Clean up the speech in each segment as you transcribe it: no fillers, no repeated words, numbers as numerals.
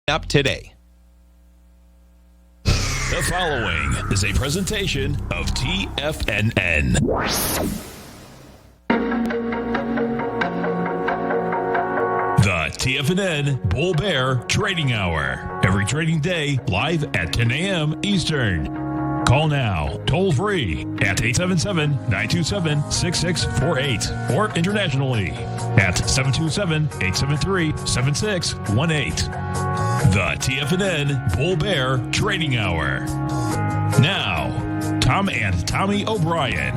up today. The following is a presentation of TFNN. The TFNN Bull Bear Trading Hour. Every trading day, live at 10 a.m. Eastern. Call now, toll free at 877-927-6648 or internationally at 727-873-7618. The TFNN Bull Bear Trading Hour. Now, Tom and Tommy O'Brien.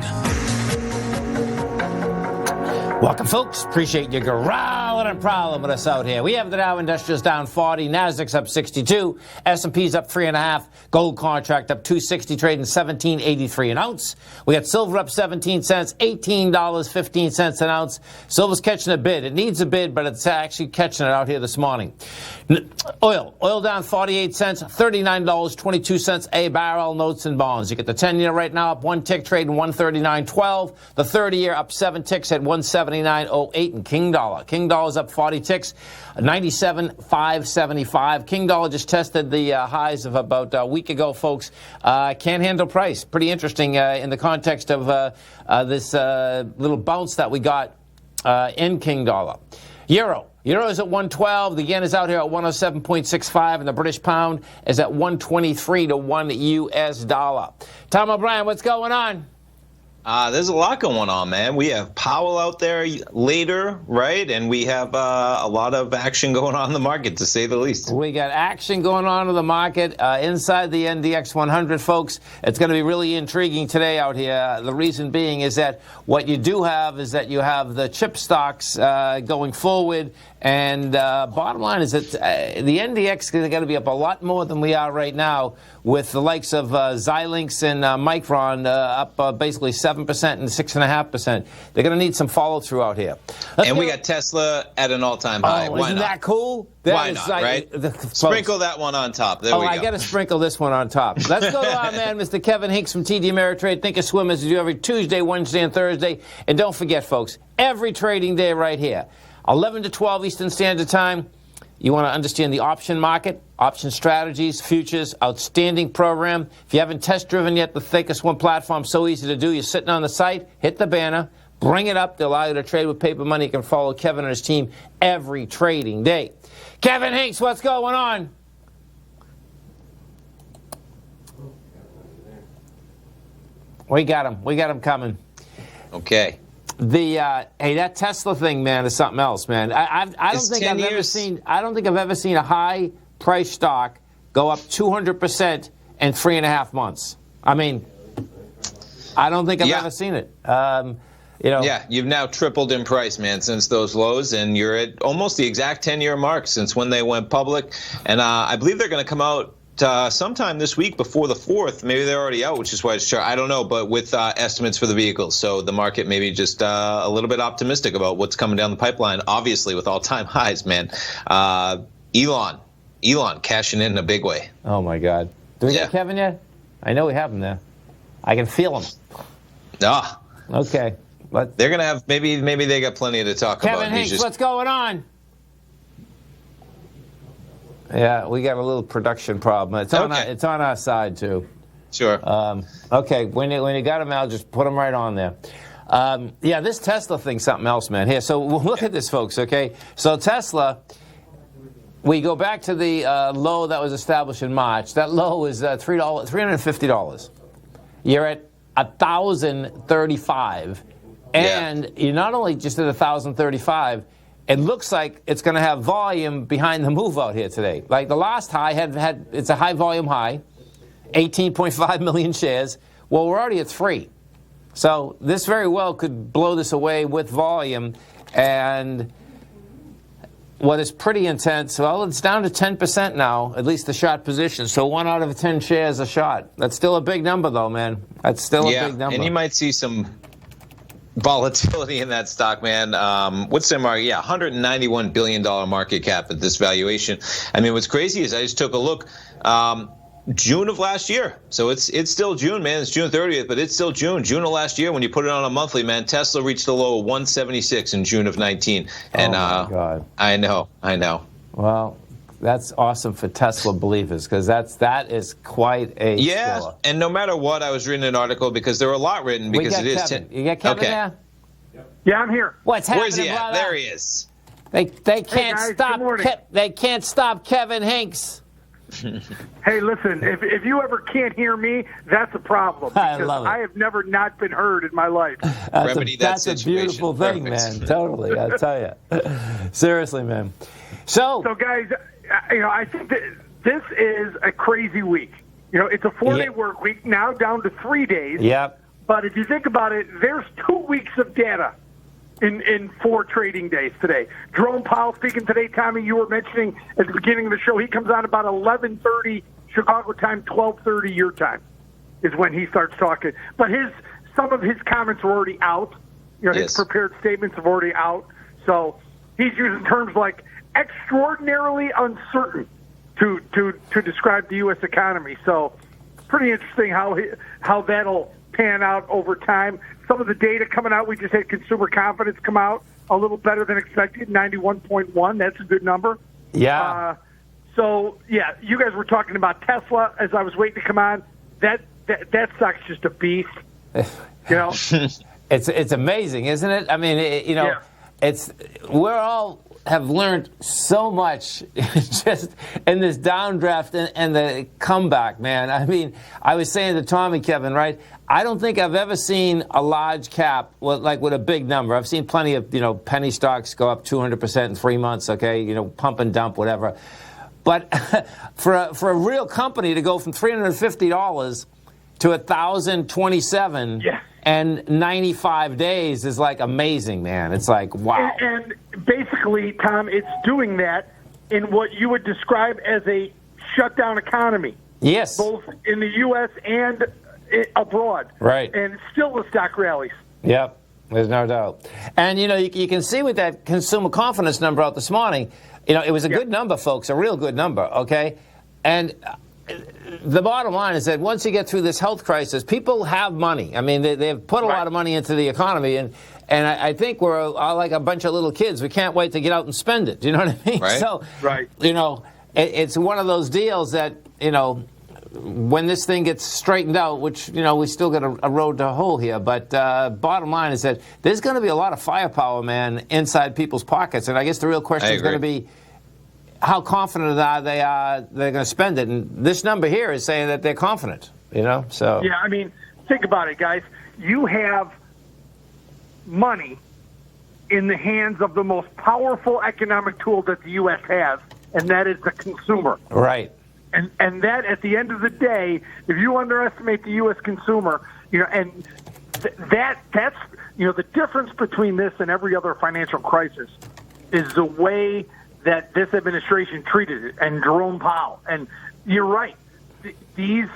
Welcome, folks. Appreciate you growling and prowling with us out here. We have the Dow Industrials down 40, Nasdaq's up 62, S&P's up 3.5, gold contract up 260, trading 17.83 an ounce. We got silver up 17 cents, $18.15 an ounce. Silver's catching a bid. It needs a bid, but it's actually catching it out here this morning. Oil down 48 cents, $39.22 a barrel. Notes and bonds. You get the 10-year right now up 1 tick, trading 139.12. The 30-year up 7 ticks at 179.08. And King Dollar's up 40 ticks, 97.575. King Dollar just tested the highs of about a week ago, folks. Can't handle price. Pretty interesting in the context of this little bounce that we got in King Dollar. Euro is at 112. The yen is out here at 107.65, and the British pound is at 123 to 1 U.S. dollar. Tom O'Brien, what's going on? There's a lot going on, man. We have Powell out there later, right? And we have a lot of action going on in the market, to say the least. We got action going on in the market inside the NDX 100, folks. It's going to be really intriguing today out here. The reason being is that what you do have is that you have the chip stocks going forward. And bottom line is that the NDX is going to be up a lot more than we are right now, with the likes of Xilinx and Micron up basically 7% and 6.5%. They're going to need some follow-through out here. We got Tesla at an all-time high. Oh, Why isn't not? that cool? Why not, right? Sprinkle that one on top. There we go. I got to sprinkle this one on top. Let's go to our man, Mr. Kevin Hinks from TD Ameritrade. Think of Swim as we do every Tuesday, Wednesday, and Thursday. And don't forget, folks, every trading day right here, 11 to 12 Eastern Standard Time. You want to understand the option market, option strategies, futures, outstanding program. If you haven't test driven yet the Think of Swim platform, so easy to do. You're sitting on the site, hit the banner, bring it up. They'll allow you to trade with paper money. You can follow Kevin and his team every trading day. Kevin Hinks, what's going on? We got him. We got him coming. Okay. Hey, that Tesla thing, man, is something else, man. I don't think I've ever seen a high price stock go up 200% in 3.5 months. I mean, I don't think I've ever seen it. Yeah, you've now tripled in price, man, since those lows, and you're at almost the exact 10-year mark since when they went public. And I believe they're going to come out sometime this week before the 4th. Maybe they're already out, which is why it's I don't know, but with estimates for the vehicles. So the market maybe just a little bit optimistic about what's coming down the pipeline, obviously with all-time highs, man. Elon cashing in a big way. Oh, my God. Do we get Kevin yet? I know we have him there. I can feel him. Okay. But they're going to have, maybe they got plenty to talk about. Kevin Hinks, what's going on? Yeah, we got a little production problem. It's on our side, too. Sure. Okay, when you got them out, just put them right on there. This Tesla thing's something else, man. Here, so look at this, folks, okay? So Tesla, we go back to the low that was established in March. That low is $350. You're at $1,035. And you're not only just at $1,035, it looks like it's going to have volume behind the move out here today. Like the last high it's a high volume high, 18.5 million shares. Well, we're already at 3. So this very well could blow this away with volume. And what is pretty intense, well, it's down to 10% now, at least the short position. So 1 out of 10 shares a shot. That's still a big number, though, man. That's still a big number. And you might see some volatility in that stock, man. What's their market? Yeah, $191 billion market cap at this valuation. I mean, what's crazy is I just took a look. June of last year. So it's still June, man. It's June 30th, but it's still June. June of last year, when you put it on a monthly, man, Tesla reached a low of 176 in June of 19. And oh my God. I know. Well, That's awesome for Tesla believers, because that is quite a score. And no matter what, I was reading an article because there were a lot written because it is. You got Kevin there? Yeah, I'm here. What's happening? Where's he at? brother? There he is. They can't guys, stop. good morning. They can't stop Kevin Hanks. Hey, listen, if you ever can't hear me, that's a problem. I love it. I have never not been heard in my life. That's a beautiful thing, man. Totally, I tell you. Seriously, man. So guys, I think that this is a crazy week. It's a 4-day work week, now down to 3 days. Yep. But if you think about it, there's 2 weeks of data in 4 trading days today. Jerome Powell speaking today. Tommy, you were mentioning at the beginning of the show, he comes on about 11:30 Chicago time, 12:30 your time is when he starts talking. But some of his comments are already out. His prepared statements are already out. So he's using terms like extraordinarily uncertain to describe the U.S. economy. So pretty interesting how that'll pan out over time. Some of the data coming out, we just had consumer confidence come out a little better than expected, 91.1. That's a good number. Yeah. You guys were talking about Tesla as I was waiting to come on. That stock's just a beast. It's amazing, isn't it? I mean, we're all have learned so much just in this downdraft and the comeback, man. I mean, I was saying to Tommy, Kevin, right? I don't think I've ever seen a large cap with a big number. I've seen plenty of, penny stocks go up 200% in 3 months, okay? Pump and dump, whatever. But for a real company to go from $350 to $1,027 and 95 days is like amazing, man. It's like, wow. And basically, Tom, it's doing that in what you would describe as a shutdown economy. Yes. Both in the U.S. and abroad. Right. And still the stock rallies. Yep. There's no doubt. And, you can see with that consumer confidence number out this morning, it was a good number, folks, a real good number, okay? And the bottom line is that once you get through this health crisis, people have money. I mean, they've put a lot of money into the economy, and I think we're like a bunch of little kids. We can't wait to get out and spend it. Do you know what I mean? Right. So, it's one of those deals that, when this thing gets straightened out, which, we still got a road to hoe here, but bottom line is that there's going to be a lot of firepower, man, inside people's pockets. And I guess the real question is going to be, how confident are they're going to spend it? And this number here is saying that they're confident, so. Yeah, I mean, think about it, guys. You have money in the hands of the most powerful economic tool that the U.S. has, and that is the consumer. Right. And that, at the end of the day, if you underestimate the U.S. consumer, and that's the difference between this and every other financial crisis is the way that this administration treated it, and Jerome Powell. And you're right. These,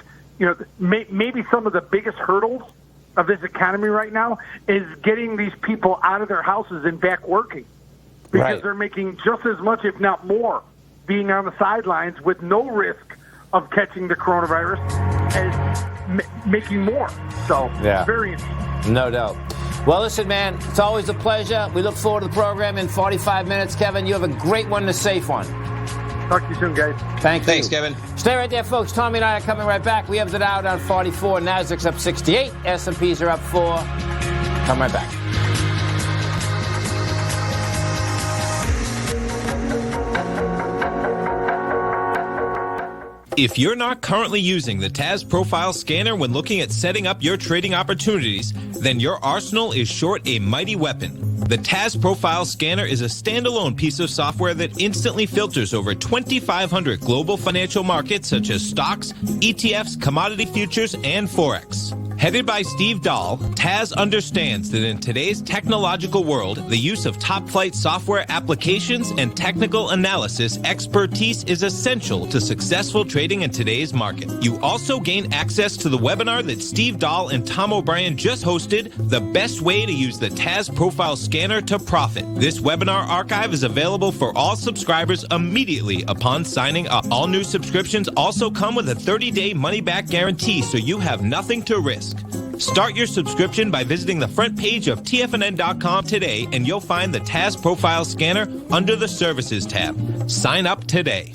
maybe some of the biggest hurdles of this economy right now is getting these people out of their houses and back working, because they're making just as much, if not more, being on the sidelines with no risk of catching the coronavirus as making more. So, very interesting. No doubt. Well, listen, man, it's always a pleasure. We look forward to the program in 45 minutes. Kevin, you have a great one and a safe one. Talk to you soon, guys. Thanks, Kevin. Stay right there, folks. Tommy and I are coming right back. We have the Dow down 44. Nasdaq's up 68. S&Ps are up 4. Come right back. If you're not currently using the TAS Profile Scanner when looking at setting up your trading opportunities, then your arsenal is short a mighty weapon. The TAS Profile Scanner is a standalone piece of software that instantly filters over 2,500 global financial markets such as stocks, ETFs, commodity futures, and Forex. Headed by Steve Dahl, TAS understands that in today's technological world, the use of top-flight software applications and technical analysis expertise is essential to successful trading in today's market. You also gain access to the webinar that Steve Dahl and Tom O'Brien just hosted, The Best Way to Use the TAS Profile Scanner to Profit. This webinar archive is available for all subscribers immediately upon signing up. All new subscriptions also come with a 30-day money-back guarantee, so you have nothing to risk. Start your subscription by visiting the front page of TFNN.com today, and you'll find the TAS Profile Scanner under the Services tab. Sign up today.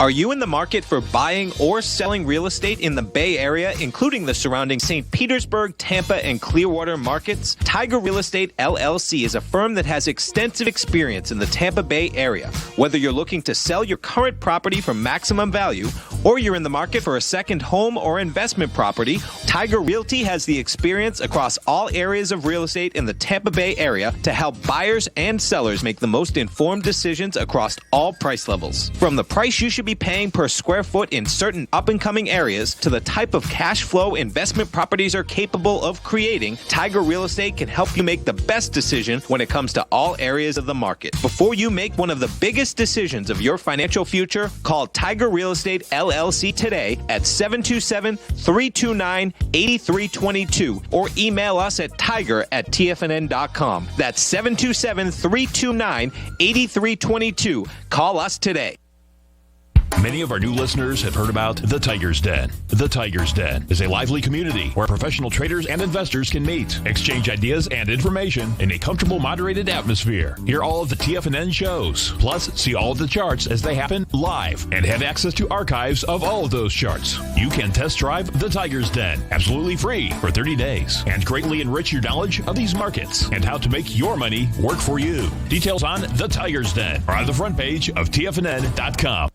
Are you in the market for buying or selling real estate in the Bay Area, including the surrounding St. Petersburg, Tampa, and Clearwater markets? Tiger Real Estate LLC is a firm that has extensive experience in the Tampa Bay area. Whether you're looking to sell your current property for maximum value, or you're in the market for a second home or investment property, Tiger Realty has the experience across all areas of real estate in the Tampa Bay area to help buyers and sellers make the most informed decisions across all price levels. From the price you should be paying per square foot in certain up-and-coming areas to the type of cash flow investment properties are capable of creating, Tiger Real Estate can help you make the best decision when it comes to all areas of the market. Before you make one of the biggest decisions of your financial future, call Tiger Real Estate LLC today at 727-329-8322 or email us at tiger@tfnn.com. That's 727-329-8322. Call us today. Many of our new listeners have heard about The Tiger's Den. The Tiger's Den is a lively community where professional traders and investors can meet, exchange ideas and information in a comfortable, moderated atmosphere. Hear all of the TFNN shows, plus see all of the charts as they happen live and have access to archives of all of those charts. You can test drive The Tiger's Den absolutely free for 30 days and greatly enrich your knowledge of these markets and how to make your money work for you. Details on The Tiger's Den are on the front page of TFNN.com.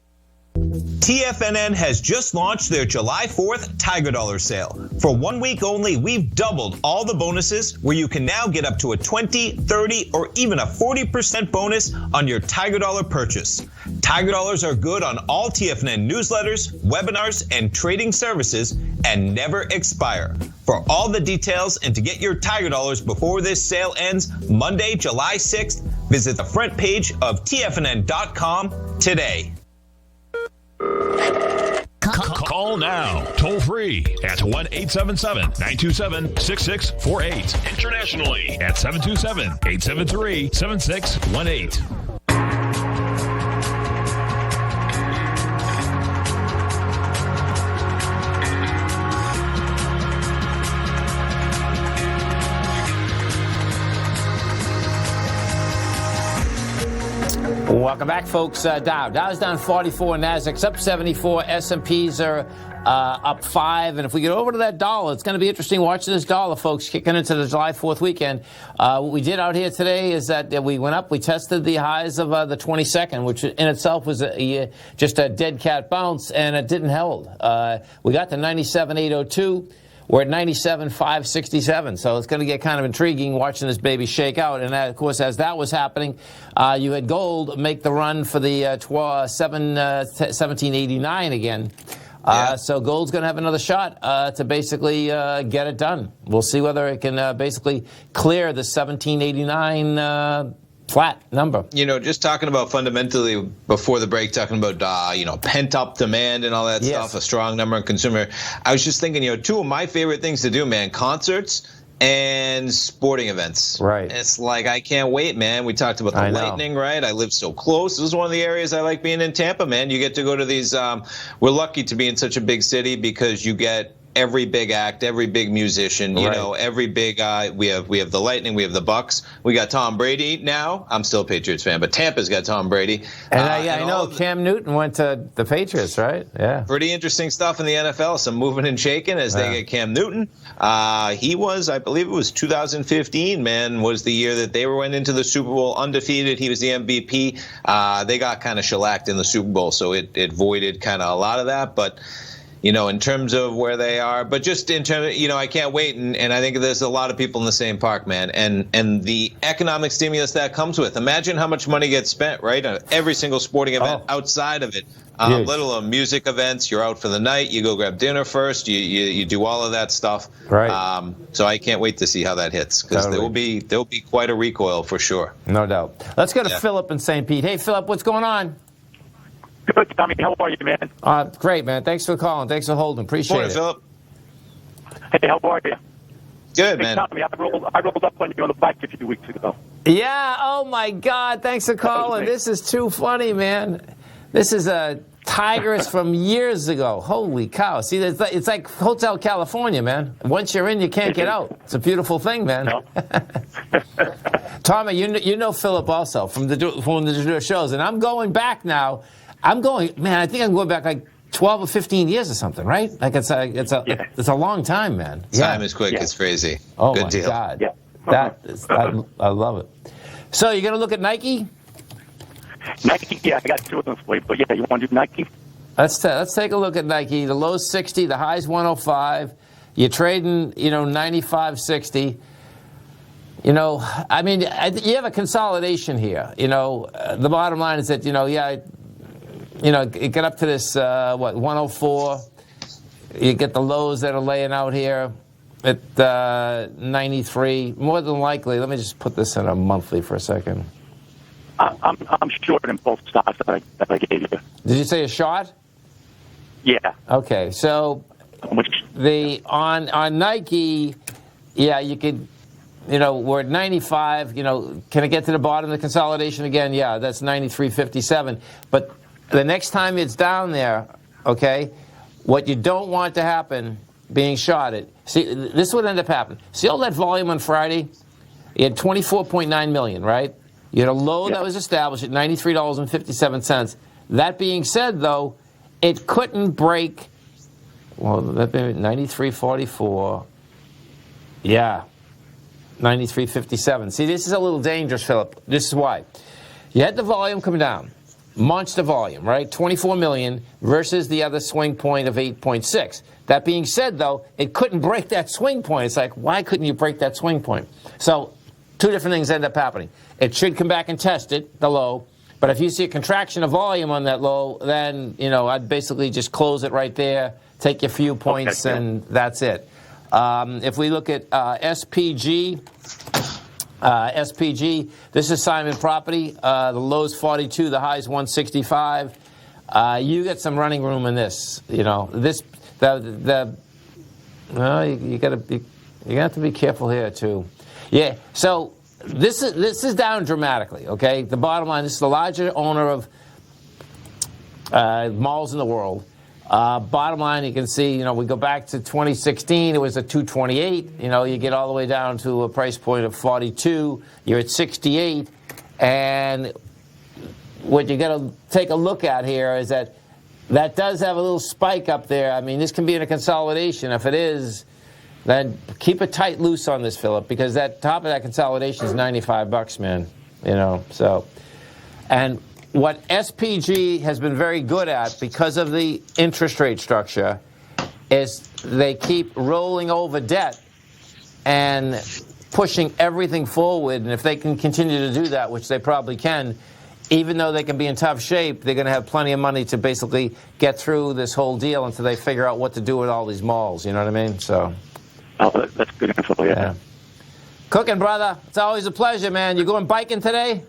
TFNN has just launched their July 4th Tiger Dollar sale. For 1 week only, we've doubled all the bonuses where you can now get up to a 20, 30, or even a 40% bonus on your Tiger Dollar purchase. Tiger Dollars are good on all TFNN newsletters, webinars, and trading services and never expire. For all the details and to get your Tiger Dollars before this sale ends Monday, July 6th, visit the front page of TFNN.com today. Call now, toll free at 1-877-927-6648. Internationally at 727-873-7618. Welcome back, folks. Dow's down 44, Nasdaq's up 74, S&Ps are up 5. And if we get over to that dollar, it's going to be interesting watching this dollar, folks, kicking into the July 4th weekend. What we did out here today is that we went up, we tested the highs of the 22nd, which in itself was just a dead cat bounce, and it didn't hold. We got to 97,802. We're at 97,567, so it's going to get kind of intriguing watching this baby shake out. And, of course, as that was happening, you had gold make the run for the 1789 again. So gold's going to have another shot to basically get it done. We'll see whether it can basically clear the 1789 flat number. You know, just talking about fundamentally before the break, talking about, pent up demand and all that stuff, a strong number on consumer. I was just thinking, two of my favorite things to do, man, concerts and sporting events. Right. It's like, I can't wait, man. We talked about the Lightning, right? I live so close. This is one of the areas I like being in Tampa, man. You get to go to these, we're lucky to be in such a big city because you get every big act, every big musician, every big we have the Lightning, we have the Bucks, we got Tom Brady now. I'm still a Patriots fan, but Tampa's got Tom Brady. And I know Cam Newton went to the Patriots, right? Yeah. Pretty interesting stuff in the NFL. Some moving and shaking as they get Cam Newton. He was, I believe it was 2015, man, was the year that they went into the Super Bowl undefeated. He was the MVP. They got kind of shellacked in the Super Bowl, so it voided kind of a lot of that, but in terms of where they are, but just in terms of, I can't wait. And I think there's a lot of people in the same park, man. And the economic stimulus that comes with. Imagine how much money gets spent, right, on every single sporting event outside of it. Let alone music events. You're out for the night. You go grab dinner first. You do all of that stuff. Right. So I can't wait to see how that hits because there'll be quite a recoil for sure. No doubt. Let's go to Philip in St. Pete. Hey, Philip, what's going on? Good, Tommy. How are you, man? Great, man. Thanks for calling. Thanks for holding. Appreciate it. Philip. Hey, how are you? Good, man. Tommy, I rolled up on you on the bike a few weeks ago. Yeah. Oh my God. Thanks for calling. This is too funny, man. This is a Tigers from years ago. Holy cow. See, it's like Hotel California, man. Once you're in, you can't get out. It's a beautiful thing, man. No. Tommy, you know Philip also from the shows, and I'm going back now. I'm going, man, I think I'm going back like 12 or 15 years or something, right? Like it's a long time, man. Time is quick. It's crazy. Oh, Good my deal. God. Yeah. I love it. So you're going to look at Nike? Nike, yeah, I got two of them for you. But yeah, you want to do Nike? Let's take a look at Nike. The low's 60, the high's 105. You're trading, 95.60. I mean, you have a consolidation here. The bottom line is that, it got up to this, 104. You get the lows that are laying out here at 93. More than likely, let me just put this in a monthly for a second. I'm short in both stocks that I gave you. Did you say a short? Yeah. Okay, so on Nike, yeah, you could, we're at 95. Can it get to the bottom of the consolidation again? Yeah, that's 93.57. But the next time it's down there, okay, what you don't want to happen, being shorted, see, this would end up happening. See all that volume on Friday? You had 24.9 million, right? You had a low that was established at $93.57. That being said, though, it couldn't break, well, that be 93.44. Yeah, 93.57. See, this is a little dangerous, Philip. This is why. You had the volume come down. Monster volume, right? 24 million versus the other swing point of 8.6. That being said, though, it couldn't break that swing point. It's like, why couldn't you break that swing point? So, two different things end up happening. It should come back and test it, the low. But if you see a contraction of volume on that low, then, I'd basically just close it right there, take your few points, and that's it. If we look at SPG, this is Simon Property. The low's 42, the high's 165. You get some running room in this. You have to be careful here too. Yeah. So this is down dramatically. Okay. The bottom line: this is the largest owner of malls in the world. Bottom line, you can see, we go back to 2016, it was at 228. You get all the way down to a price point of 42. You're at 68. And what you got to take a look at here is that does have a little spike up there. I mean, this can be in a consolidation. If it is, then keep it tight loose on this, Philip, because that top of that consolidation is $95, man. So, and what SPG has been very good at, because of the interest rate structure, is they keep rolling over debt and pushing everything forward. And if they can continue to do that, which they probably can, even though they can be in tough shape, they're going to have plenty of money to basically get through this whole deal until they figure out what to do with all these malls. You know what I mean? So, that's good info, yeah. Cooking, brother. It's always a pleasure, man. You going biking today?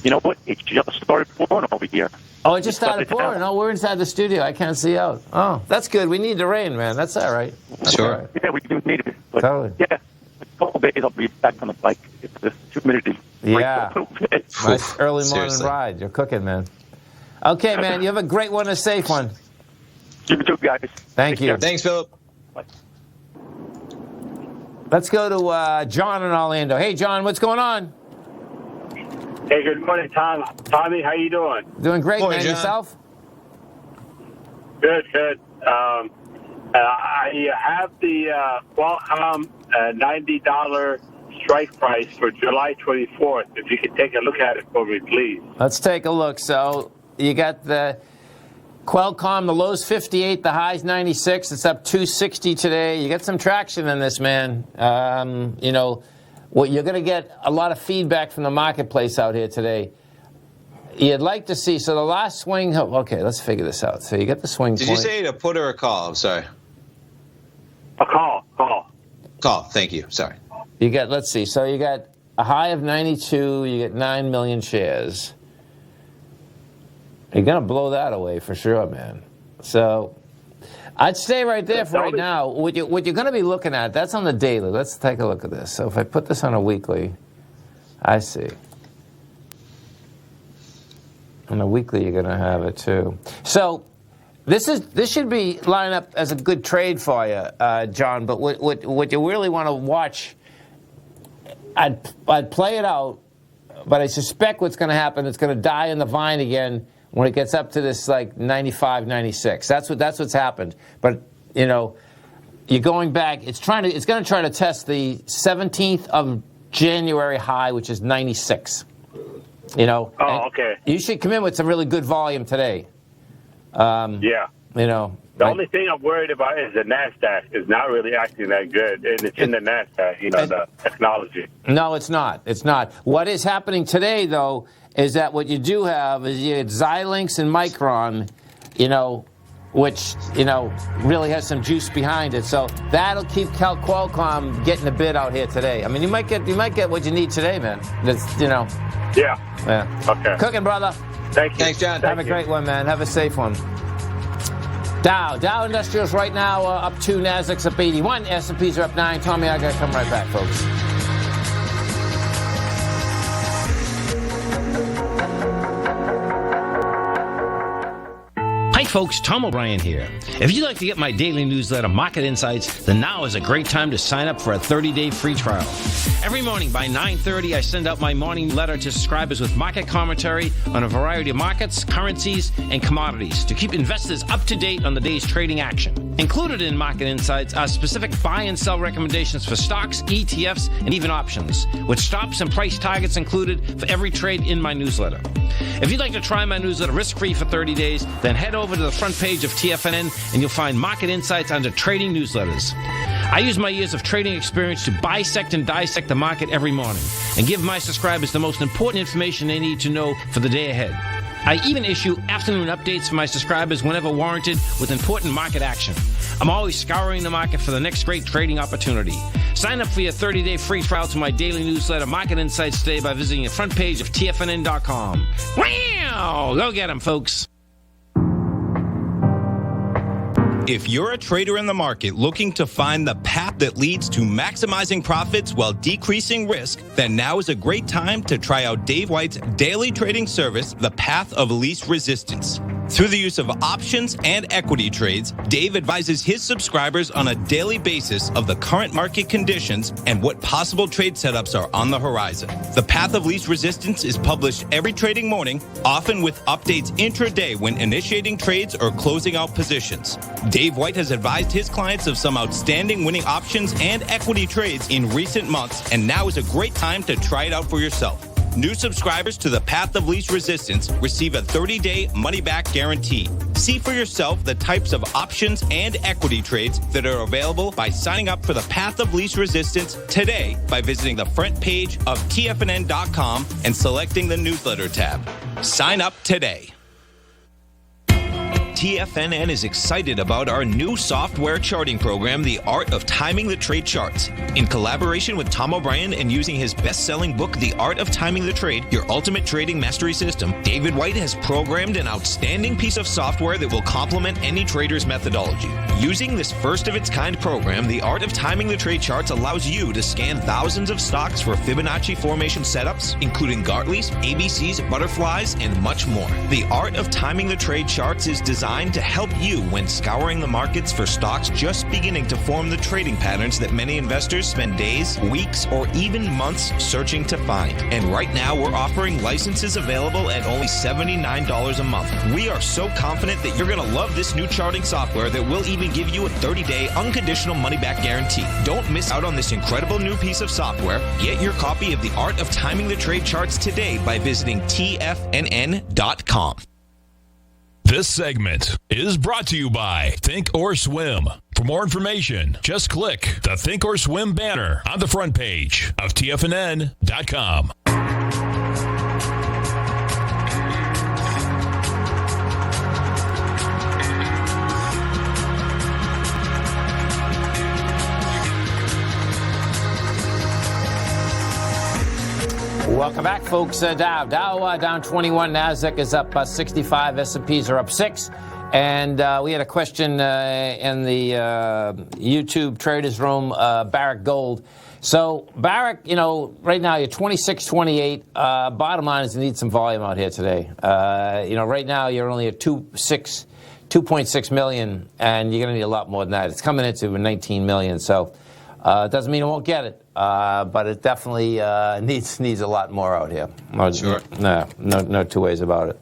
You know what? It just started pouring over here. Oh, it just started pouring? No, we're inside the studio. I can't see out. Oh, that's good. We need the rain, man. That's all right. Sure. All right. Yeah, we do need it. But Totally. Yeah, a couple days I'll be back on the bike. It's just humidity. Yeah. Nice early morning Seriously. ride. You're cooking, man. Okay, man. You have a great one, a safe one. You too, guys. Thank you. Thanks, Philip. Bye. Let's go to John in Orlando. Hey, John, what's going on? Hey, good morning, Tom. Tommy, how you doing? Doing great, Morning, man. John. Yourself? Good, good. I have the Qualcomm $90 strike price for July 24th. If you could take a look at it for me, please. Let's take a look. So you got the Qualcomm, the low's 58, the high's 96. It's up 260 today. You got some traction in this, man. What you're going to get a lot of feedback from the marketplace out here today. You'd like to see, so the last swing, okay, let's figure this out. So you get the swing Did point. you say to put or a call? I'm sorry. A call. Call. Thank you. Sorry. You got, let's see, so you got a high of 92, you get 9 million shares. You're going to blow that away for sure, man. So I'd stay right there for right now. What you're going to be looking at, that's on the daily. Let's take a look at this. So if I put this on a weekly, I see. On a weekly, you're going to have it too. So this should be lining up as a good trade for you, John. But what you really want to watch, I'd play it out. But I suspect what's going to happen, it's going to die in the vine again when it gets up to this like 95, 96. That's what's happened. But you know, you're going back. It's going to try to test the 17th of January high, which is 96. You know. Oh, okay. You should come in with some really good volume today. Yeah. You know. The only thing I'm worried about is the NASDAQ is not really acting that good, and it's in the NASDAQ, you know, the technology. No, it's not. It's not. What is happening today, though, is that what you do have is you had Xilinx and Micron, you know, which, you know, really has some juice behind it. So that'll keep Qualcomm getting a bid out here today. I mean, you might get what you need today, man. That's, you know. Yeah. Okay. Cooking, brother. Thank you. Thanks, John. Have a great one, man. Have a safe one. Dow Industrials right now up 2, Nasdaq's up 81, S&Ps are up 9. Tommy, I got to come right back, folks. Hi folks, Tom O'Brien here. If you'd like to get my daily newsletter, Market Insights, then now is a great time to sign up for a 30-day free trial. Every morning by 9:30, I send out my morning letter to subscribers with market commentary on a variety of markets, currencies, and commodities to keep investors up to date on the day's trading action. Included in Market Insights are specific buy and sell recommendations for stocks, ETFs, and even options, with stops and price targets included for every trade in my newsletter. If you'd like to try my newsletter risk-free for 30 days, then head over to the front page of TFNN and you'll find Market Insights under Trading Newsletters. I use my years of trading experience to bisect and dissect the market every morning and give my subscribers the most important information they need to know for the day ahead. I even issue afternoon updates for my subscribers whenever warranted with important market action. I'm always scouring the market for the next great trading opportunity. Sign up for your 30-day free trial to my daily newsletter, Market Insights, today by visiting the front page of TFNN.com. Wow! Go get them, folks. If you're a trader in the market looking to find the path that leads to maximizing profits while decreasing risk, then now is a great time to try out Dave White's daily trading service, The Path of Least Resistance. Through the use of options and equity trades, Dave advises his subscribers on a daily basis of the current market conditions and what possible trade setups are on the horizon. The Path of Least Resistance is published every trading morning, often with updates intraday when initiating trades or closing out positions. Dave White has advised his clients of some outstanding winning options and equity trades in recent months, and now is a great time to try it out for yourself. New subscribers to the Path of Least Resistance receive a 30-day money-back guarantee. See for yourself the types of options and equity trades that are available by signing up for the Path of Least Resistance today by visiting the front page of TFNN.com and selecting the newsletter tab. Sign up today. TFNN is excited about our new software charting program, The Art of Timing the Trade Charts. In collaboration with Tom O'Brien and using his best-selling book, The Art of Timing the Trade, Your Ultimate Trading Mastery System, David White has programmed an outstanding piece of software that will complement any trader's methodology. Using this first-of-its-kind program, The Art of Timing the Trade Charts allows you to scan thousands of stocks for Fibonacci formation setups, including Gartley's, ABCs, butterflies, and much more. The Art of Timing the Trade Charts is designed to help you when scouring the markets for stocks just beginning to form the trading patterns that many investors spend days, weeks, or even months searching to find. And right now, we're offering licenses available at only $79 a month. We are so confident that you're going to love this new charting software that will even give you a 30-day unconditional money-back guarantee. Don't miss out on this incredible new piece of software. Get your copy of The Art of Timing the Trade Charts today by visiting TFNN.com. This segment is brought to you by Think or Swim. For more information, just click the Think or Swim banner on the front page of TFNN.com. Welcome back, folks. Dow down 21, Nasdaq is up 65, S&Ps are up 6. And we had a question in the YouTube traders room, Barrick Gold. So Barrick, you know, right now you're 26.28. Bottom line is you need some volume out here today. You know, right now you're only at 2.6 million, and you're going to need a lot more than that. It's coming into 19 million, so it doesn't mean it won't get it. But it definitely needs a lot more out here. Sure. No two ways about it.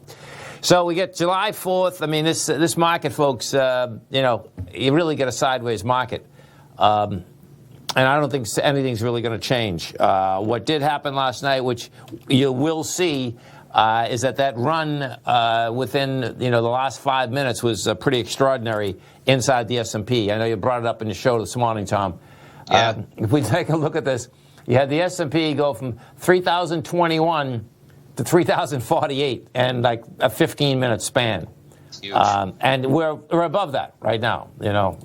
So we get July 4th. I mean, this market, folks, you really get a sideways market. And I don't think anything's really going to change. What did happen last night, which you will see, is that run within the last 5 minutes was pretty extraordinary inside the S&P. I know you brought it up in the show this morning, Tom. Yeah. If we take a look at this, you had the S&P go from 3,021 to 3,048 in like a 15-minute span. Huge. And we're above that right now,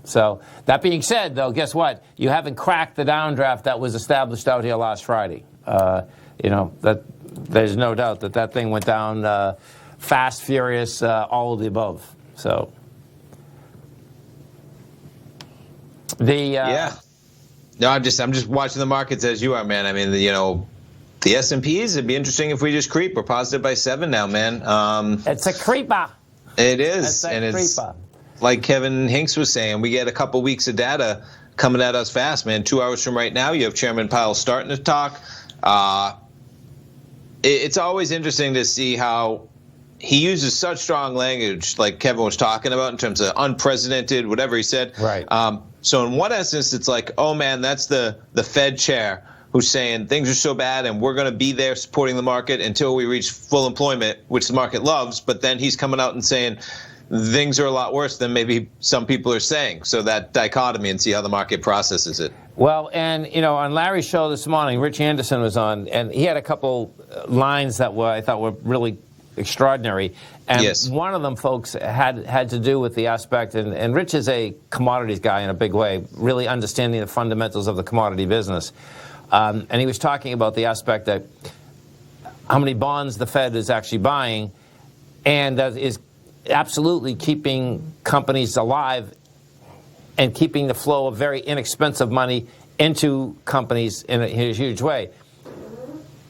So that being said, though, guess what? You haven't cracked the downdraft that was established out here last Friday. That there's no doubt that thing went down fast, furious, all of the above. So yeah. No, I'm just watching the markets as you are, man. I mean, the S&Ps, it'd be interesting if we just creep. We're positive by 7 now, man. It's a creeper. It is. It's like Kevin Hinks was saying, we get a couple weeks of data coming at us fast, man. 2 hours from right now, you have Chairman Powell starting to talk. It's always interesting to see how he uses such strong language, like Kevin was talking about, in terms of unprecedented, whatever he said. Right. So in one instance, it's like, oh, man, that's the Fed chair who's saying things are so bad and we're going to be there supporting the market until we reach full employment, which the market loves. But then he's coming out and saying things are a lot worse than maybe some people are saying. So that dichotomy, and see how the market processes it. Well, and, on Larry's show this morning, Rich Anderson was on, and he had a couple lines that I thought were really extraordinary. And yes. One of them, folks, had to do with the aspect, and Rich is a commodities guy in a big way, really understanding the fundamentals of the commodity business. And he was talking about the aspect that how many bonds the Fed is actually buying, and that is absolutely keeping companies alive and keeping the flow of very inexpensive money into companies in a huge way.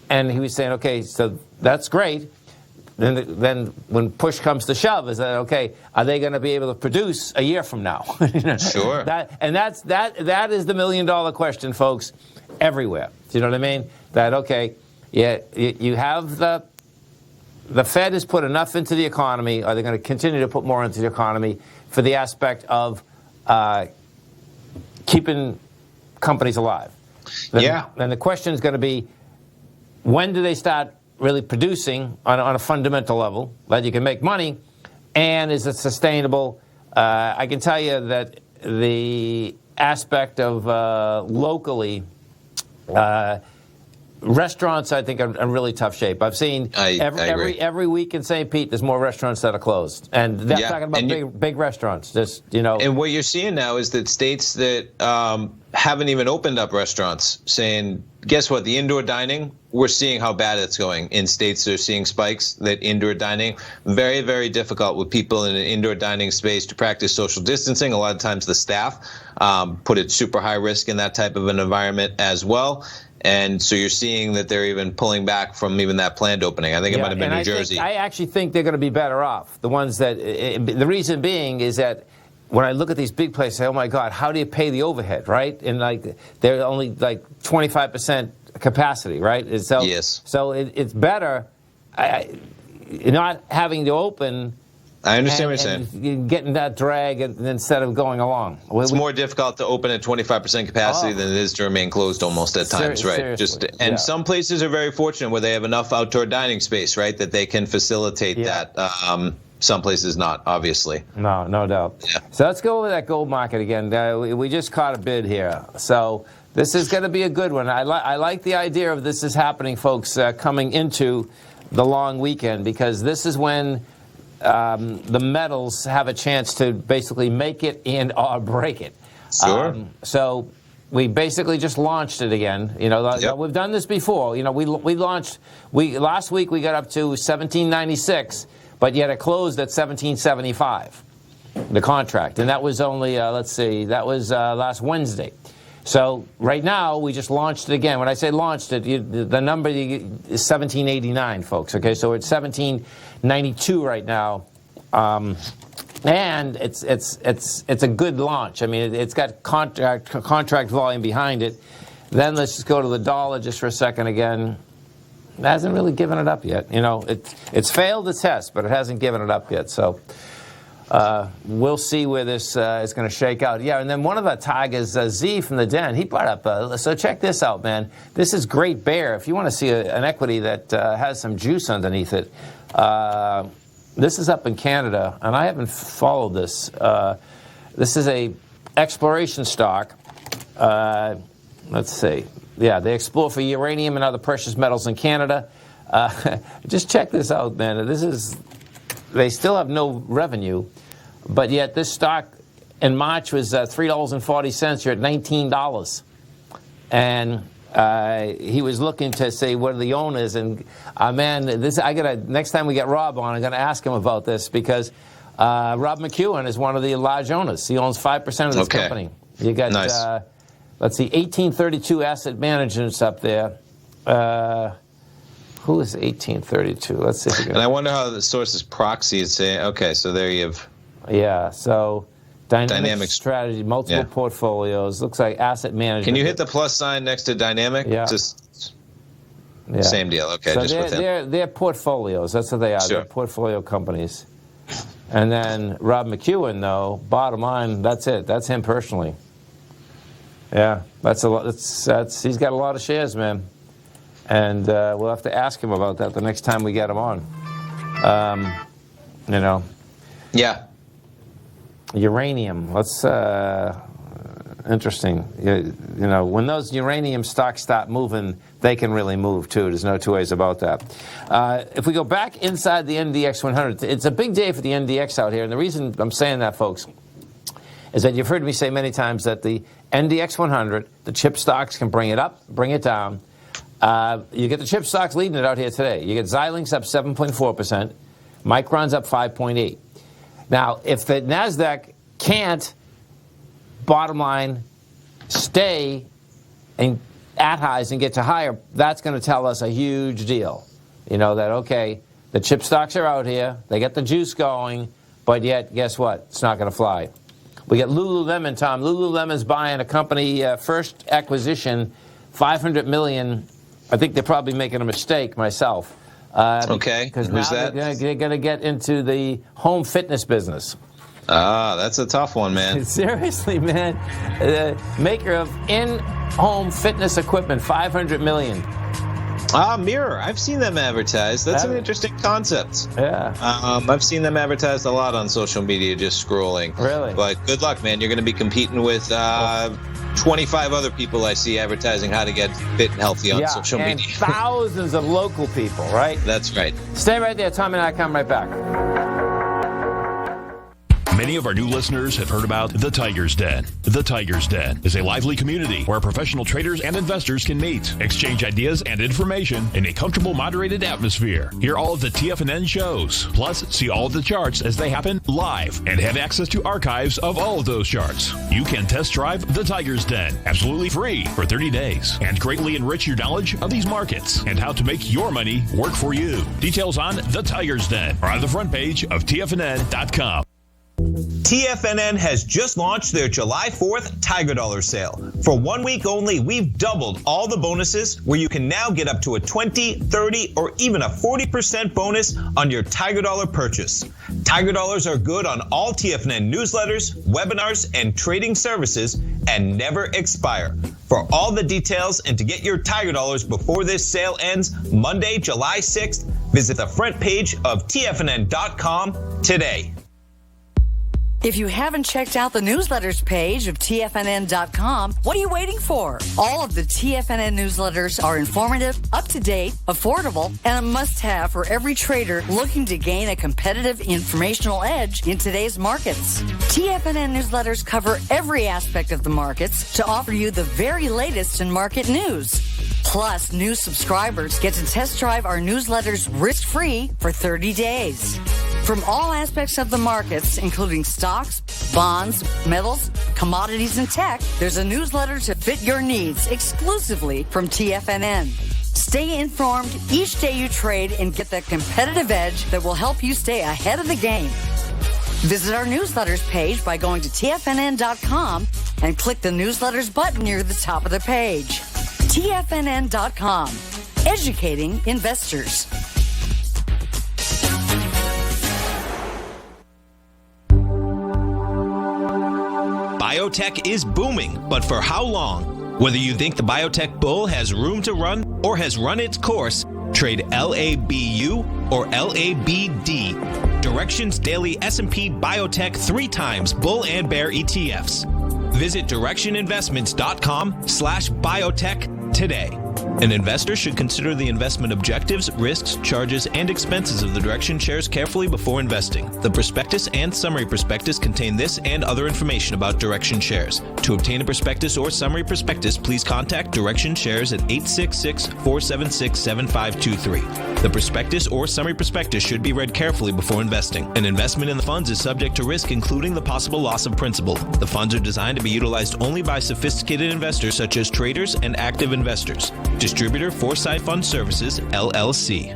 And he was saying, okay, so that's great. Then when push comes to shove, is that okay? Are they going to be able to produce a year from now? Sure. That is the $1 million question, folks, everywhere. Do you know what I mean? That okay, yeah, you have the Fed has put enough into the economy. Are they going to continue to put more into the economy for the aspect of keeping companies alive? Then the question is going to be, when do they start really producing on a fundamental level that you can make money, and is it sustainable? I can tell you that the aspect of locally, restaurants, I think, are in really tough shape. I've seen every week in St. Pete, there's more restaurants that are closed, and they're talking about big restaurants. And what you're seeing now is that states that haven't even opened up restaurants saying, guess what? The indoor dining, we're seeing how bad it's going. In states that are seeing spikes, that indoor dining, very, very difficult with people in an indoor dining space to practice social distancing. A lot of times the staff put it super high risk in that type of an environment as well. And so you're seeing that they're even pulling back from even that planned opening. I think it might have been New Jersey. I actually think they're going to be better off. The ones that, the reason being is that when I look at these big places, I say, oh my God, how do you pay the overhead, right? And they're only 25% capacity, right? So, yes. So it's better not having to open. I understand what you're saying. Getting that drag instead of going along. It's more difficult to open at 25% capacity than it is to remain closed almost at times, right? Seriously. Some places are very fortunate where they have enough outdoor dining space, right, that they can facilitate that. Some places not, obviously. No doubt. Yeah. So let's go over that gold market again. We just caught a bid here. So this is going to be a good one. I like the idea of this is happening, folks, coming into the long weekend, because this is when the metals have a chance to basically make it and or break it. Sure. So we basically just launched it again. We've done this before. We launched. Last week we got up to 1796, but yet it closed at 1775, the contract, and that was only that was last Wednesday. So right now we just launched it again. When I say launched it, the number is 1789, folks. Okay, so it's 1792 right now, and it's a good launch. I mean, it's got contract volume behind it. Then let's just go to the dollar just for a second again. hasn't really given it up yet. You know, it's failed the test, but it hasn't given it up yet. So we'll see where this is going to shake out. Yeah, and then one of the tigers, Z from the Den, he brought up, so check this out, man. This is Great Bear. If you want to see an equity that has some juice underneath it, this is up in Canada, and I haven't followed this. This is a exploration stock. Let's see. Yeah, they explore for uranium and other precious metals in Canada. Just check this out, man. They still have no revenue, but yet this stock in March was $3.40. You're at $19. And he was looking to say what are the owners, and man, next time we get Rob on, I'm gonna ask him about this because Rob McEwen is one of the large owners. He owns 5% of this company. You got nice. Let's see, 1832 Asset Management up there. Who is 1832? Let's see if we can. And I wonder how the source is proxy is saying. Okay, so there you have. Yeah, so dynamic strategy, multiple portfolios. Looks like asset management. Can you hit the plus sign next to dynamic? Yeah. Same deal. Okay, so just with him. They're portfolios. That's what they are. Sure. They're portfolio companies. And then Rob McEwen, though, bottom line, that's it. That's him personally. Yeah, that's a lot. He's got a lot of shares, man. And we'll have to ask him about that the next time we get him on. You know. Yeah. Uranium. Let's. Interesting. You know, when those uranium stocks start moving, they can really move too. There's no two ways about that. If we go back inside the NDX 100, it's a big day for the NDX out here. And the reason I'm saying that, folks, is that you've heard me say many times that the NDX 100, the chip stocks can bring it up, bring it down. You get the chip stocks leading it out here today. You get Xilinx up 7.4%, Micron's up 5.8%. Now, if the NASDAQ can't, bottom line, stay and at highs and get to higher, that's going to tell us a huge deal. You know, that, okay, the chip stocks are out here, they get the juice going, but yet, guess what? It's not going to fly. We get Lululemon, Tom. Lululemon's buying a company, first acquisition, $500 million. I think they're probably making a mistake myself. Okay, because who's now that? They're going to get into the home fitness business. Ah, that's a tough one, man. Seriously, man. Maker of in-home fitness equipment, $500 million. Mirror. I've seen them advertised. That's an interesting concept. Yeah. I've seen them advertised a lot on social media, just scrolling. Really? But good luck, man. You're going to be competing with 25 other people I see advertising how to get fit and healthy on social media. And thousands of local people, right? That's right. Stay right there. Tom and I come right back. Many of our new listeners have heard about The Tiger's Den. The Tiger's Den is a lively community where professional traders and investors can meet, exchange ideas and information in a comfortable, moderated atmosphere. Hear all of the TFNN shows, plus see all of the charts as they happen live and have access to archives of all of those charts. You can test drive The Tiger's Den absolutely free for 30 days and greatly enrich your knowledge of these markets and how to make your money work for you. Details on The Tiger's Den are on the front page of TFNN.com. TFNN has just launched their July 4th Tiger Dollar sale. For 1 week only, we've doubled all the bonuses where you can now get up to a 20, 30, or even a 40% bonus on your Tiger Dollar purchase. Tiger Dollars are good on all TFNN newsletters, webinars, and trading services and never expire. For all the details and to get your Tiger Dollars before this sale ends Monday, July 6th, visit the front page of TFNN.com today. If you haven't checked out the newsletters page of TFNN.com, what are you waiting for? All of the TFNN newsletters are informative, up-to-date, affordable, and a must-have for every trader looking to gain a competitive informational edge in today's markets. TFNN newsletters cover every aspect of the markets to offer you the very latest in market news. Plus, new subscribers get to test drive our newsletters risk-free for 30 days. From all aspects of the markets, including stocks, bonds, metals, commodities, and tech, there's a newsletter to fit your needs exclusively from TFNN. Stay informed each day you trade and get that competitive edge that will help you stay ahead of the game. Visit our newsletters page by going to TFNN.com and click the newsletters button near the top of the page. TFNN.com. educating investors. Biotech is booming, but for how long? Whether you think the biotech bull has room to run or has run its course, trade LABU or LABD. Direction's daily S&P Biotech 3 times bull and bear ETFs. Visit directioninvestments.com/biotech today. An investor should consider the investment objectives, risks, charges, and expenses of the Direction shares carefully before investing. The prospectus and summary prospectus contain this and other information about Direction shares. To obtain a prospectus or summary prospectus, please contact Direction shares at 866-476-7523. The prospectus or summary prospectus should be read carefully before investing. An investment in the funds is subject to risk, including the possible loss of principal. The funds are designed to be utilized only by sophisticated investors such as traders and active investors. Distributor Foresight Fund Services, LLC.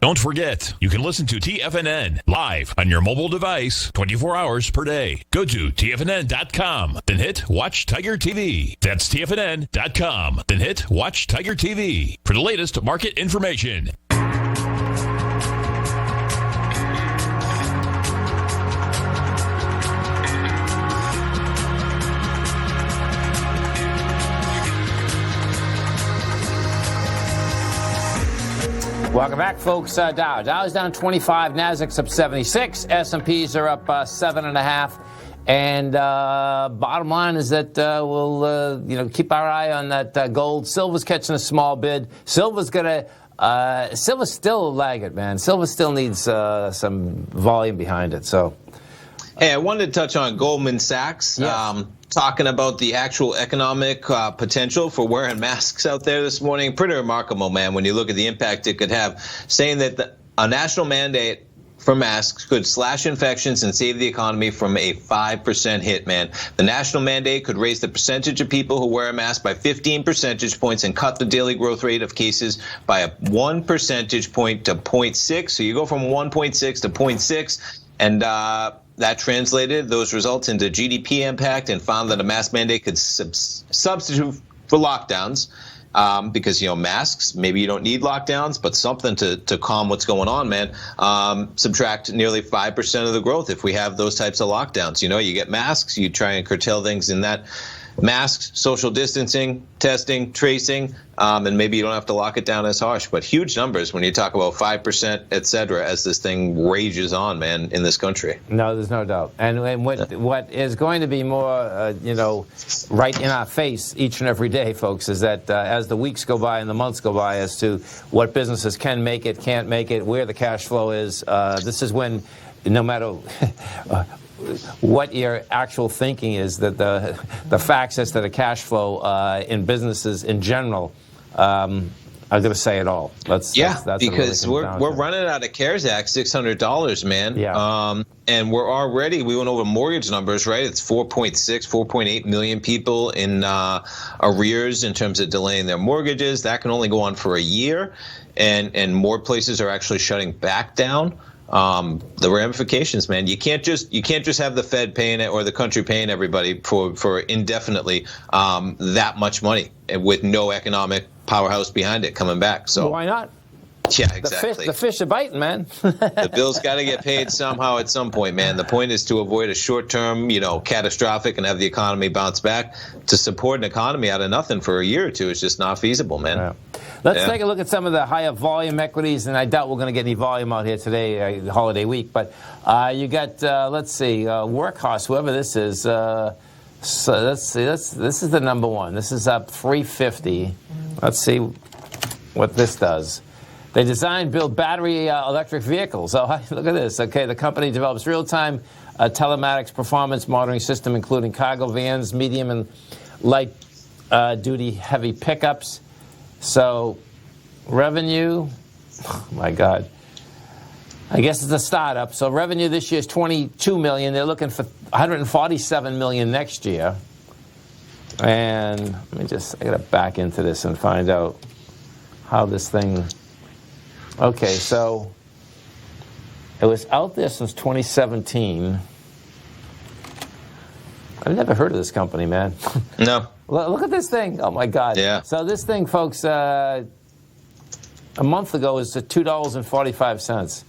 Don't forget, you can listen to TFNN live on your mobile device 24 hours per day. Go to TFNN.com, then hit Watch Tiger TV. That's TFNN.com, then hit Watch Tiger TV for the latest market information. Welcome back, folks. Dow's down 25, Nasdaq's up 76, S&Ps are up 7.5, and bottom line is that we'll keep our eye on that gold. Silver's catching a small bid. Silver's still lagging, man. Silver still needs some volume behind it. So, hey, I wanted to touch on Goldman Sachs. Yes. Talking about the actual economic potential for wearing masks out there this morning. Pretty remarkable, man, when you look at the impact it could have. Saying that a national mandate for masks could slash infections and save the economy from a 5% hit, man. The national mandate could raise the percentage of people who wear a mask by 15 percentage points and cut the daily growth rate of cases by a 1 percentage point to 0.6. So you go from 1.6 to 0.6, and that translated those results into GDP impact, and found that a mask mandate could substitute for lockdowns because, masks, maybe you don't need lockdowns, but something to calm what's going on, man. Subtract nearly 5% of the growth if we have those types of lockdowns. You get masks, you try and curtail things in that. Masks, social distancing, testing, tracing, and maybe you don't have to lock it down as harsh. But huge numbers when you talk about 5%, et cetera, as this thing rages on, man, in this country. No, there's no doubt. And what is going to be more, right in our face each and every day, folks, is that as the weeks go by and the months go by as to what businesses can make it, can't make it, where the cash flow is, this is when, no matter what your actual thinking is, that the facts as to the cash flow in businesses in general are going to say it all. That's because we're running out of CARES Act $600, man. Yeah. And we went over mortgage numbers, right? It's 4.8 million people in arrears in terms of delaying their mortgages. That can only go on for a year, and more places are actually shutting back down. The ramifications, man. You can't just have the Fed paying it or the country paying everybody for indefinitely that much money with no economic powerhouse behind it coming back. So why not? Yeah, exactly. The fish are biting, man. The bills got to get paid somehow at some point, man. The point is to avoid a short-term, catastrophic and have the economy bounce back. To support an economy out of nothing for a year or two is just not feasible, man. Yeah. Let's take a look at some of the higher volume equities, and I doubt we're going to get any volume out here today, holiday week. But you got, Workhorse, whoever this is. So let's see. This is the number one. This is up 350. Let's see what this does. They design, build battery electric vehicles. Oh, look at this. Okay, the company develops real-time telematics performance monitoring system, including cargo vans, medium and light duty heavy pickups. So revenue, oh my God. I guess it's a startup. So revenue this year is $22 million. They're looking for $147 million next year. And I got to back into this and find out how this thing. Okay, so it was out there since 2017. I've never heard of this company, man. No. Look at this thing. Oh, my God. Yeah. So this thing, folks, a month ago was $2.45.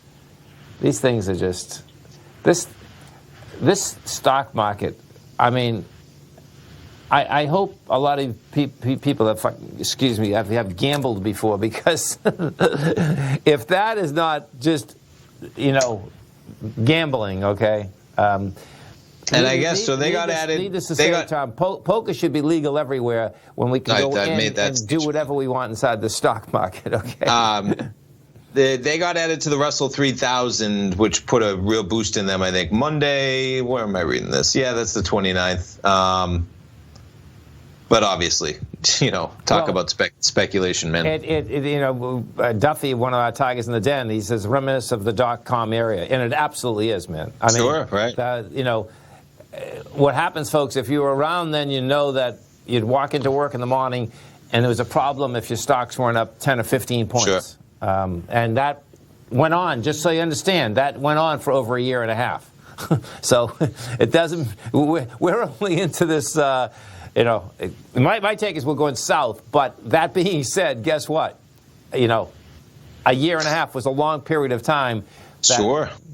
These things are just... This stock market, I mean, I hope a lot of people have gambled before, because if that is not just, gambling, okay? And I guess so. They got added. Needless to say, Tom, poker should be legal everywhere when we can go in and do whatever we want inside the stock market. Okay. They got added to the Russell 3000, which put a real boost in them. I think Monday. Where am I reading this? Yeah, that's the 29th. But obviously, talk about speculation, man. Duffy, one of our tigers in the den, he says reminiscent of the .com area, and it absolutely is, man. I mean, sure, right. What happens, folks, if you were around then, that you'd walk into work in the morning and there was a problem if your stocks weren't up 10 or 15 points. Sure. And that went on, just so you understand, that went on for over a year and a half. So it doesn't, we're only into this, my take is we're going south. But that being said, guess what? A year and a half was a long period of time.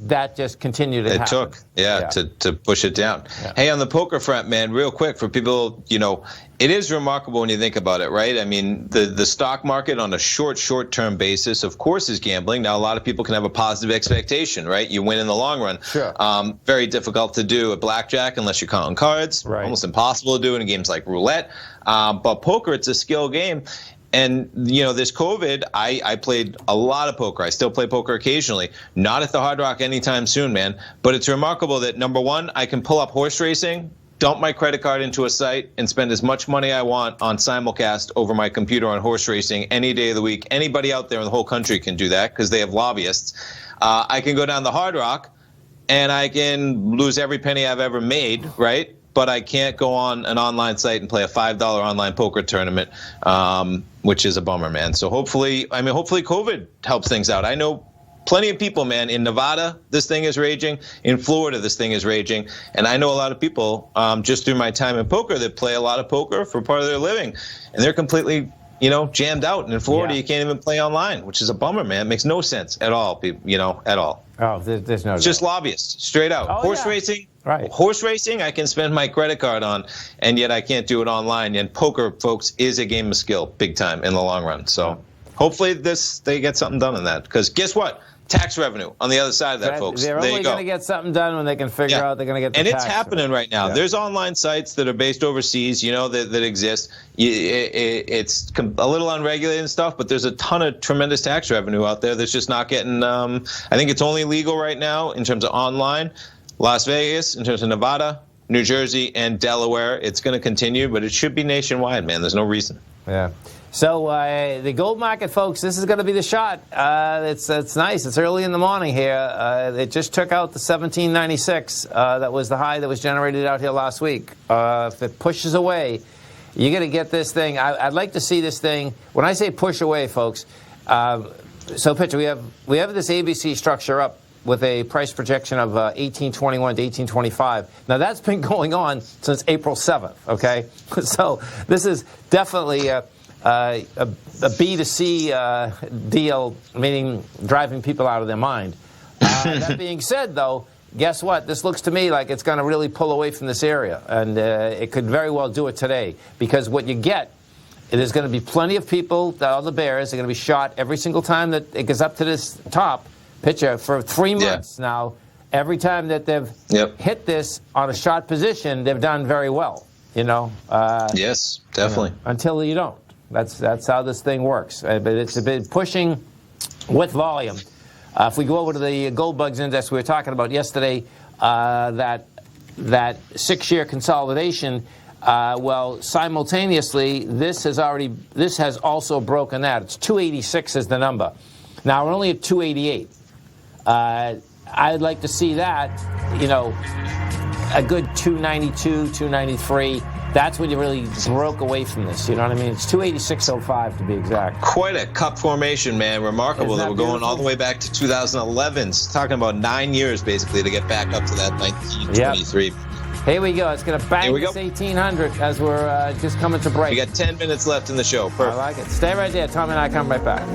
That just continued to happen. It took, to push it down. Yeah. Hey, on the poker front, man, real quick for people, it is remarkable when you think about it, right? I mean, the stock market on a short-term basis, of course, is gambling. Now, a lot of people can have a positive expectation, right? You win in the long run. Sure. Very difficult to do at blackjack unless you're counting cards. Right. Almost impossible to do in games like roulette. But poker, it's a skill game. And, this COVID, I played a lot of poker. I still play poker occasionally. Not at the Hard Rock anytime soon, man. But it's remarkable that, number one, I can pull up horse racing, dump my credit card into a site, and spend as much money I want on simulcast over my computer on horse racing any day of the week. Anybody out there in the whole country can do that because they have lobbyists. I can go down the Hard Rock, and I can lose every penny I've ever made, right? But I can't go on an online site and play a $5 online poker tournament, which is a bummer, man. So hopefully COVID helps things out. I know plenty of people, man, in Nevada, this thing is raging. In Florida, this thing is raging. And I know a lot of people, just through my time in poker, that play a lot of poker for part of their living. And they're completely, jammed out. And in Florida, you can't even play online, which is a bummer, man. It makes no sense at all, at all. Oh, there's no doubt. Just lobbyists, straight out. Horse racing. Right. Horse racing, I can spend my credit card on, and yet I can't do it online. And poker, folks, is a game of skill, big time, in the long run. So hopefully they get something done on that. Because guess what? Tax revenue on the other side of that, folks. They're only going to get something done when they can figure out they're going to get the tax. And it's happening right now. There's online sites that are based overseas, that exist. It's a little unregulated and stuff, but there's a ton of tremendous tax revenue out there that's just not getting I think it's only legal right now in terms of online. Las Vegas, in terms of Nevada, New Jersey, and Delaware. It's going to continue, but it should be nationwide, man. There's no reason. Yeah. So the gold market, folks, this is going to be the shot. It's nice. It's early in the morning here. It just took out the 1796. That was the high that was generated out here last week. If it pushes away, you're going to get this thing. I'd like to see this thing. When I say push away, folks, so picture we have this ABC structure up with a price projection of 1821 to 1825. Now, that's been going on since April 7th, okay? So this is definitely a B2C deal, meaning driving people out of their mind. That being said, though, guess what? This looks to me like it's going to really pull away from this area, and it could very well do it today, because what you get, there's going to be plenty of people, all the bears are going to be shot every single time that it gets up to this top picture for 3 months now. Every time that they've hit this on a shot position, they've done very well. Yes, definitely. Until you don't. That's how this thing works. But it's been pushing with volume. If we go over to the Gold Bugs Index we were talking about yesterday, that 6-year consolidation. Simultaneously, this has also broken that. It's 286 is the number. Now we're only at 288. I'd like to see that, a good 292, 293. That's when you really broke away from this. You know what I mean? It's 286.05 to be exact. Quite a cup formation, man. Remarkable that we're going all the way back to 2011. It's talking about 9 years, basically, to get back up to that 1923. Here we go. It's going to bang this 1800 as we're just coming to break. We got 10 minutes left in the show. Perfect. I like it. Stay right there. Tommy and I come right back.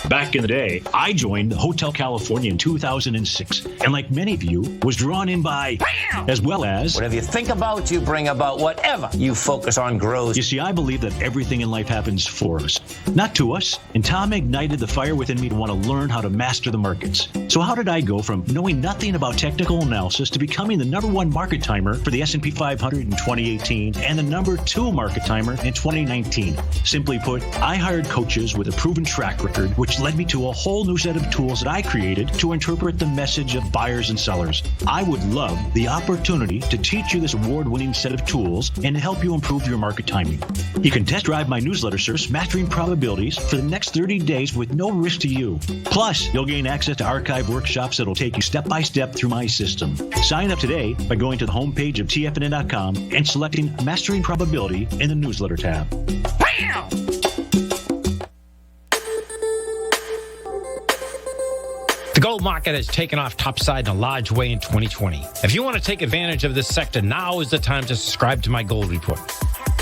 Back in the day, I joined the Hotel California in 2006, and like many of you, was drawn in by, as well as... Whatever you think about, you bring about. Whatever you focus on grows. You see, I believe that everything in life happens for us, not to us. And Tom ignited the fire within me to want to learn how to master the markets. So how did I go from knowing nothing about technical analysis to becoming the #1 market timer for the S&P 500 in 2018 and the #2 market timer in 2019? Simply put, I hired coaches with a proven track record, which led me to a whole new set of tools that I created to interpret the message of buyers and sellers. I would love the opportunity to teach you this award-winning set of tools and to help you improve your market timing. You can test drive my newsletter service, Mastering Probabilities, for the next 30 days with no risk to you. Plus, you'll gain access to archive workshops that'll take you step by step through my system. Sign up today by going to the homepage of TFNN.com and selecting Mastering Probability in the newsletter tab. Bam! The gold market has taken off topside in a large way in 2020. If you want to take advantage of this sector, now is the time to subscribe to my gold report.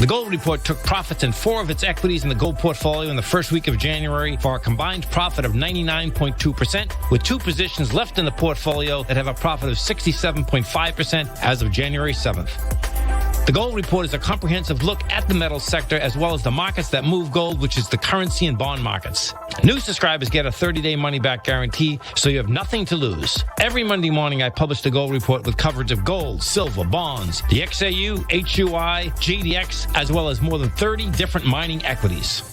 The gold report took profits in 4 of its equities in the gold portfolio in the first week of January for a combined profit of 99.2%, with 2 positions left in the portfolio that have a profit of 67.5% as of January 7th. The gold report is a comprehensive look at the metals sector as well as the markets that move gold, which is the currency and bond markets. New subscribers get a 30-day money-back guarantee, so you have nothing to lose. Every Monday morning, I publish the gold report with coverage of gold, silver, bonds, the XAU, HUI, GDX, as well as more than 30 different mining equities.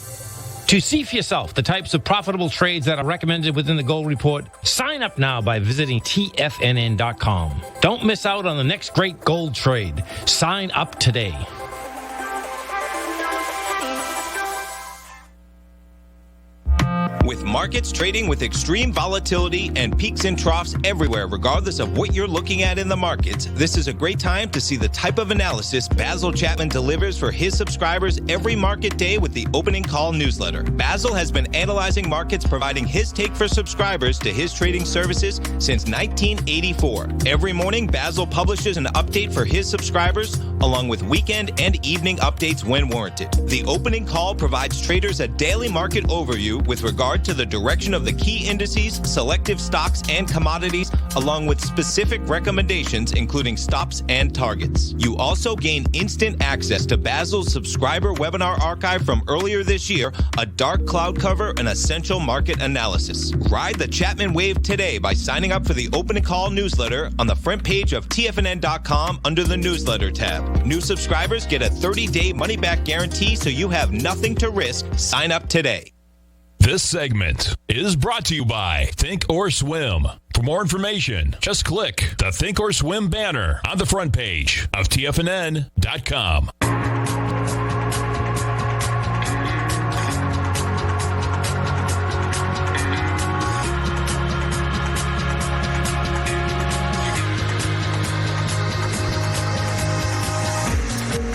To see for yourself the types of profitable trades that are recommended within the gold report, sign up now by visiting TFNN.com. Don't miss out on the next great gold trade. Sign up today. With markets trading with extreme volatility and peaks and troughs everywhere, regardless of what you're looking at in the markets, this is a great time to see the type of analysis Basil Chapman delivers for his subscribers every market day with the Opening Call newsletter. Basil has been analyzing markets, providing his take for subscribers to his trading services since 1984. Every morning, Basil publishes an update for his subscribers, along with weekend and evening updates when warranted. The Opening Call provides traders a daily market overview with regard to the direction of the key indices, selective stocks, and commodities, along with specific recommendations, including stops and targets. You also gain instant access to Basil's subscriber webinar archive from earlier this year, a dark cloud cover, and essential market analysis. Ride the Chapman wave today by signing up for the Opening Call newsletter on the front page of TFNN.com under the newsletter tab. New subscribers get a 30-day money-back guarantee, so you have nothing to risk. Sign up today. This segment is brought to you by Think or Swim. For more information, just click the Think or Swim banner on the front page of TFNN.com.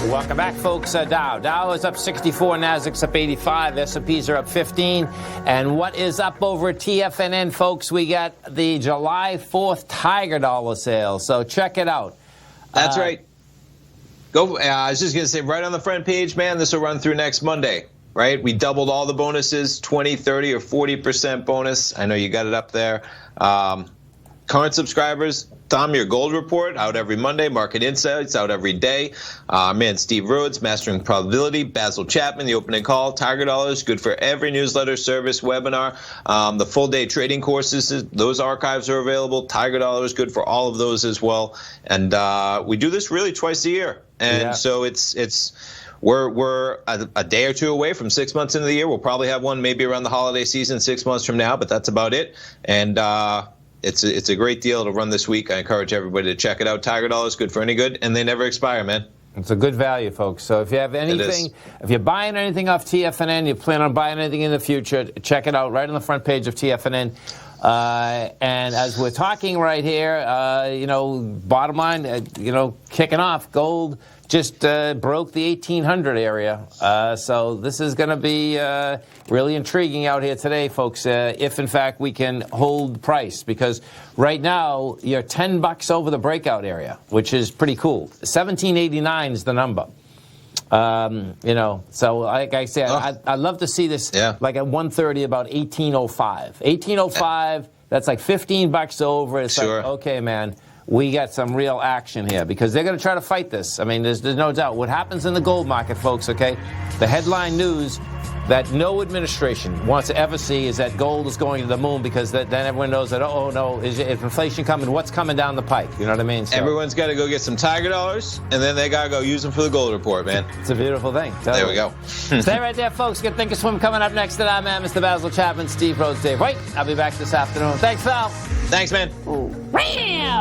Welcome back, folks. Dow is up 64, Nasdaq's up 85, S&Ps are up 15. And what is up over at TFNN, folks? We got the July 4th Tiger Dollar sale. So check it out. That's right. Go. I was just going to say, right on the front page, man, this will run through next Monday, right? We doubled all the bonuses, 20, 30, or 40% bonus. I know you got it up there. Current subscribers, Tom, your gold report out every Monday. Market Insights out every day. Man, Steve Rhodes, Mastering Probability. Basil Chapman, the Opening Call. Tiger Dollars, good for every newsletter, service, webinar. The full day trading courses, those archives are available. Tiger Dollars, good for all of those as well. And we do this really twice a year. And so we're a day or two away from 6 months into the year. We'll probably have one maybe around the holiday season 6 months from now, but that's about it. And it's a great deal to run this week. I encourage everybody to check it out. Tiger Dollars, good for any good, and they never expire, man. It's a good value, folks. So if you have anything, if you're buying anything off TFNN, you plan on buying anything in the future, check it out right on the front page of TFNN. And as we're talking right here, bottom line, kicking off, gold just broke the 1800 area. So this is going to be really intriguing out here today, folks, if in fact we can hold price, because right now you're $10 over the breakout area, which is pretty cool. 1789 is the number. So like I said, I'd love to see this like at 1:30 about 1805. 1805, that's like $15 over. It's like, okay, man, we got some real action here, because they're going to try to fight this. I mean, there's no doubt. What happens in the gold market, folks, okay, the headline news that no administration wants to ever see is that gold is going to the moon, because then everyone knows that, oh, no, is inflation coming? What's coming down the pike? You know what I mean? So, everyone's got to go get some Tiger dollars, and then they got to go use them for the gold report, man. It's a beautiful thing. There we go. Stay right there, folks. Good Think or Swim coming up next. And I'm Mr. Basil Chapman, Steve Rhodes, Dave White. I'll be back this afternoon. Thanks, Val. Thanks, man. Ooh.